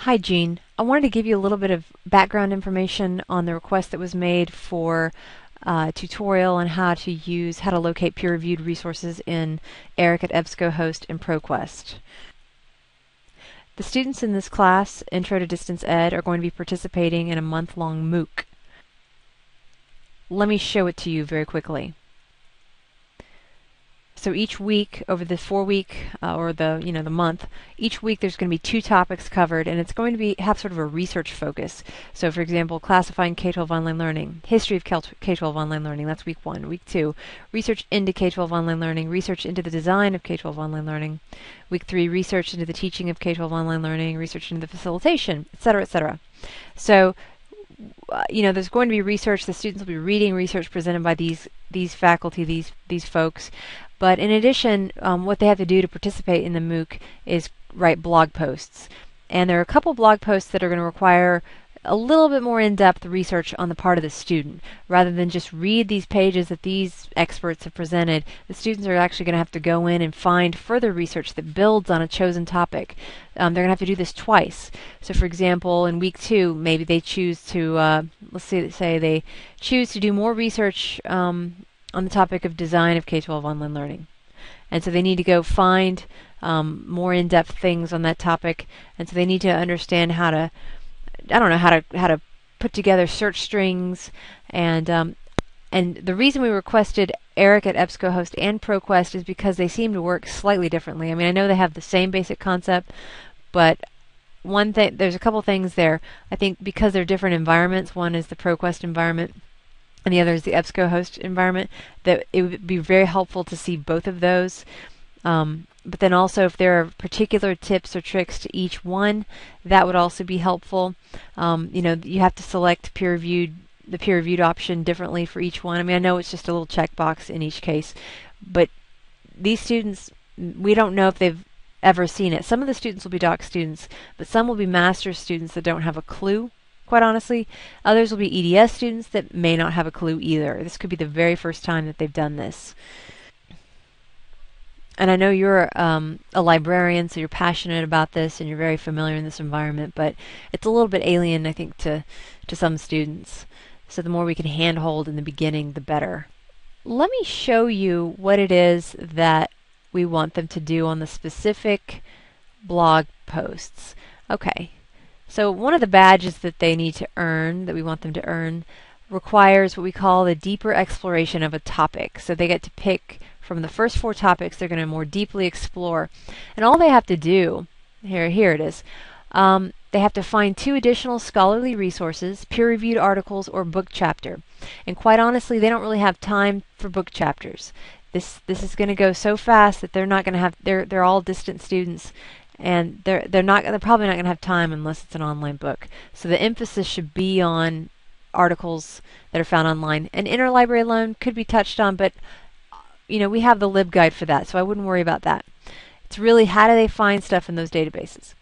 Hi, Jean. I wanted to give you a little bit of background information on the request that was made for a tutorial on how to locate peer-reviewed resources in ERIC at EBSCOhost and ProQuest. The students in this class, Intro to Distance Ed, are going to be participating in a month-long MOOC. Let me show it to you very quickly. So each week, over the 4-week or the month, each week there's going to be 2 topics covered, and it's going to have sort of a research focus. So, for example, classifying K-12 online learning, history of K-12 online learning. That's week 1. Week 2, research into K-12 online learning, research into the design of K-12 online learning. Week 3, research into the teaching of K-12 online learning, research into the facilitation, etc., etc. So, there's going to be research. The students will be reading research presented by these faculty, these folks. But in addition, what they have to do to participate in the MOOC is write blog posts. And there are a couple blog posts that are going to require a little bit more in-depth research on the part of the student. Rather than just read these pages that these experts have presented, the students are actually going to have to go in and find further research that builds on a chosen topic. They're going to have to do this twice. So for example, in week 2, maybe they choose to, say they choose to do more research on the topic of design of K-12 online learning. And so they need to go find more in-depth things on that topic, and so they need to understand how to put together search strings, and the reason we requested ERIC at EBSCOhost and ProQuest is because they seem to work slightly differently. I mean, I know they have the same basic concept, but there's a couple things there. I think because they're different environments, one is the ProQuest environment and the other is the EBSCOhost environment, that it would be very helpful to see both of those. But then also if there are particular tips or tricks to each one, that would also be helpful. You have to select the peer-reviewed option differently for each one. I mean, I know it's just a little checkbox in each case, but these students, we don't know if they've ever seen it. Some of the students will be doc students, but some will be master's students that don't have a clue, quite honestly. Others will be EDS students that may not have a clue either. This could be the very first time that they've done this. And I know you're a librarian, so you're passionate about this and you're very familiar in this environment, but it's a little bit alien, I think, to some students. So the more we can handhold in the beginning, the better. Let me show you what it is that we want them to do on the specific blog posts. Okay. So one of the badges that they need to earn, that we want them to earn, requires what we call the deeper exploration of a topic. So they get to pick from the first 4 topics they're going to more deeply explore. And all they have to do, here it is, they have to find 2 additional scholarly resources, peer-reviewed articles, or book chapter. And quite honestly, they don't really have time for book chapters. This is going to go so fast that they're not going to have, they're all distant students, and they're probably not going to have time unless it's an online book. So the emphasis should be on articles that are found online. And interlibrary loan could be touched on, but we have the LibGuide for that, so I wouldn't worry about that. It's really how do they find stuff in those databases.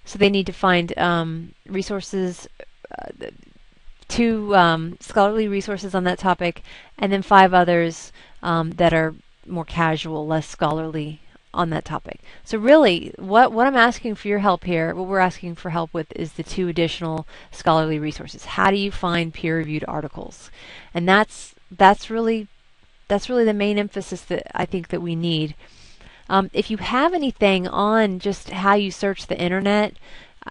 So they need to find resources, 2 scholarly resources on that topic, and then 5 others that are more casual, less scholarly on that topic. So really, what I'm asking for your help here, what we're asking for help with, is the 2 additional scholarly resources. How do you find peer-reviewed articles? And that's really the main emphasis that I think that we need. If you have anything on just how you search the internet,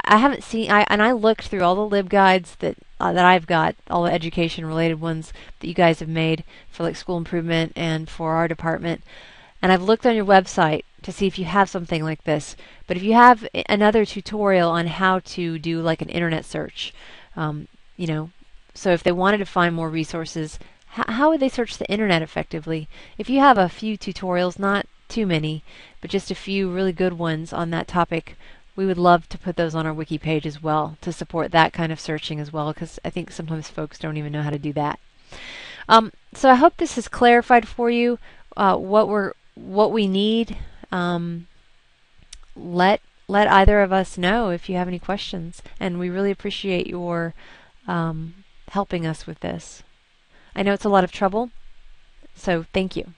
I haven't seen. I looked through all the LibGuides that I've got, all the education-related ones that you guys have made for like school improvement and for our department. And I've looked on your website to see if you have something like this. But if you have another tutorial on how to do like an internet search, so if they wanted to find more resources, how would they search the internet effectively? If you have a few tutorials, not too many, but just a few really good ones on that topic, we would love to put those on our wiki page as well to support that kind of searching as well, because I think sometimes folks don't even know how to do that. So I hope this has clarified for you what we need. Let either of us know if you have any questions, and we really appreciate your helping us with this. I know it's a lot of trouble, so thank you.